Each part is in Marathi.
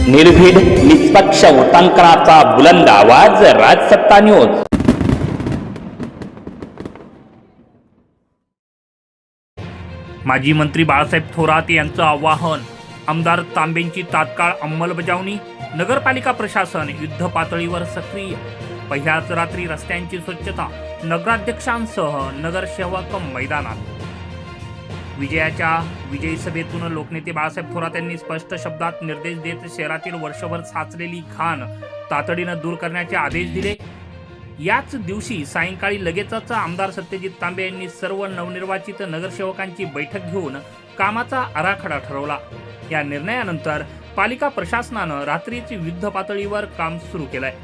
निर्भीड निष्पक्ष वृत्तांकनाचा बुलंद आवाज, राजसत्ता न्यूज। माजी मंत्री बाळासाहेब थोरात यांचं आवाहन, आमदार तांबेंची तात्काळ अंमलबजावणी, नगरपालिका प्रशासन युद्ध पातळीवर सक्रिय। पहिल्याच रात्री रस्त्यांची स्वच्छता, नगराध्यक्षांसह नगरसेवक मैदानात। विजयाच्या विजयी सभेतून लोकनेते बाळासाहेब थोरात यांनी स्पष्ट शब्दात निर्देश देत शहरातील वर्षभर साचलेली घाण तातडीनं दूर करण्याचे आदेश दिले। याच दिवशी सायंकाळी लगेचच आमदार सत्यजित तांबे यांनी सर्व नवनिर्वाचित नगरसेवकांची बैठक घेऊन कामाचा आराखडा ठरवला। या निर्णयानंतर पालिका प्रशासनानं रात्रीच युद्ध पातळीवर काम सुरू केलंय।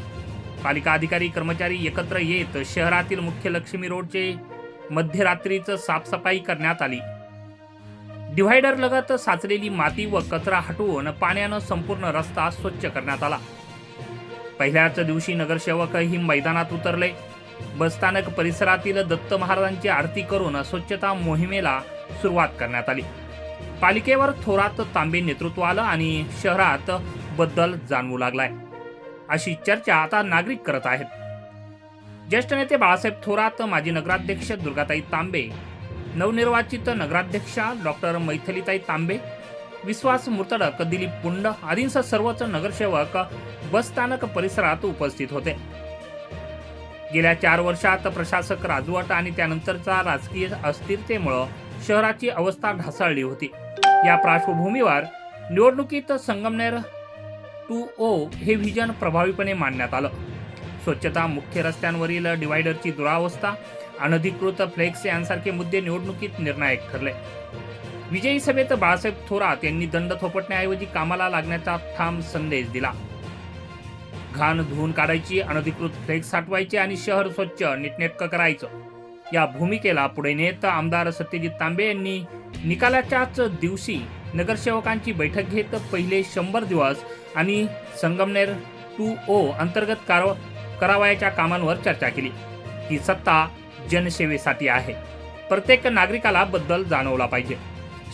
पालिका अधिकारी कर्मचारी एकत्र येत शहरातील मुख्य लक्ष्मी रोडचे मध्यरात्रीच साफसफाई करण्यात आली। डिव्हायडर लगत साचलेली माती व कचरा हटवून पाण्यानं संपूर्ण रस्ता स्वच्छ करण्यात आला। पहिल्याच दिवशी नगरसेवकही मैदानात उतरले। बसस्थानक परिसरातील दत्त महाराजांची आरती करून स्वच्छता मोहिमेला सुरुवात करण्यात आली। पालिकेवर थोरात तांबे नेतृत्व आलं आणि शहरात बदल जाणवू लागलाय, अशी चर्चा आता नागरिक करत आहेत। ज्येष्ठ नेते बाळासाहेब थोरात, माजी नगराध्यक्ष दुर्गाताई तांबे, नवनिर्वाचित नगराध्यक्षा डॉक्टर मैथिलीताई तांबे, विश्वास मुर्तडक, दिलीप पुंड आदींसह सर्वच नगरसेवक बसस्थानक परिसरात उपस्थित होते। गेल्या 4 वर्षात प्रशासक राजवट आणि त्यानंतरचा राजकीय अस्थिरतेमुळे शहराची अवस्था ढासळली होती। या पार्श्वभूमीवर निवडणुकीत संगमनेर 2.0 हे व्हिजन प्रभावीपणे मांडण्यात आलं। स्वच्छता, मुख्य रस्त्यांवरील डिव्हायडरची दुरावस्था, अनधिकृत फ्लेक्स यांसारखे मुद्दे निवडणुकीत निर्णायक ठरले। विजयी सभेत बाळासाहेब थोरात यांनी दंड थोपटण्याऐवजी कामाला लागण्याचा ठाम संदेश दिला। घाण धुवून काढायची, अनधिकृत फ्लेक्स हटवायचे आणि शहर स्वच्छ नीटनेटकं करायचं, या भूमिकेला पुढे नेत आमदार सत्यजित तांबे यांनी निकालाच्याच दिवशी नगरसेवकांची बैठक घेत पहिले 100 दिवस आणि संगमनेर 2.0 अंतर्गत करावयाच्या कामांवर चर्चा केली। ही सत्ता जनसेवेसाठी आहे, प्रत्येक नागरिकाला बदल जाणवला पाहिजे,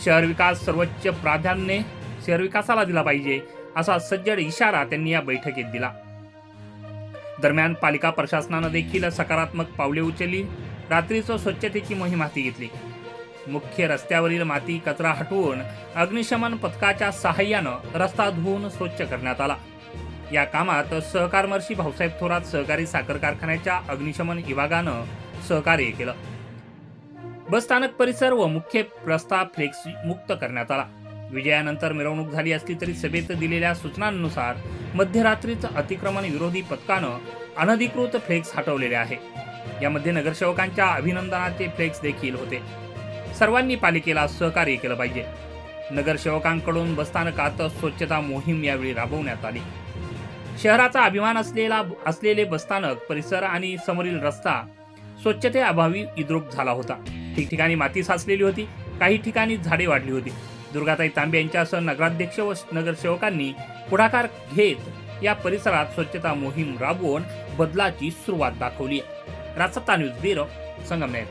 शहर विकास सर्वोच्च प्राधान्य शहर विकासाला दिला पाहिजे, असा सज्जड इशारा त्यांनी या बैठकीत दिला। दरम्यान पालिका प्रशासनानं देखील सकारात्मक पावले उचलली। रात्रीच स्वच्छतेची मोहीम हाती घेतली। मुख्य रस्त्यावरील माती कचरा हटवून अग्निशमन पथकाच्या सहाय्यानं रस्ता धुवून स्वच्छ करण्यात आला। या कामात सहकारमर्शी भाऊसाहेब थोरात सहकारी साखर कारखान्याच्या अग्निशमन विभागानं सहकार्य केलं। बसस्थानक परिसर व मुख्य रस्ता फ्लेक्स मुक्त करण्यात आला। विजयानंतर मिरवणूक झाली असली तरी सभेत दिलेल्या सूचनांनुसार मध्यरात्रीच अतिक्रमण विरोधी पथकानं अनधिकृत फ्लेक्स हटवलेले आहे। यामध्ये नगरसेवकांच्या अभिनंदनाचे फ्लेक्स देखील होते। सर्वांनी पालिकेला सहकार्य केलं पाहिजे। नगरसेवकांकडून बसस्थानकात स्वच्छता मोहीम यावेळी राबवण्यात आली। शहराचा अभिमान असलेले बसस्थानक परिसर आणि समोरील रस्ता स्वच्छतेअभावी इद्रूप झाला होता। ठिकठिकाणी माती साचलेली होती, काही ठिकाणी झाडे वाढली होती। दुर्गाताई तांबे यांच्यासह नगराध्यक्ष व नगरसेवकांनी पुढाकार घेत या परिसरात स्वच्छता मोहीम राबवून बदलाची सुरुवात दाखवली आहे। राजसत्ता न्यूज ब्युरो, संगमनेर।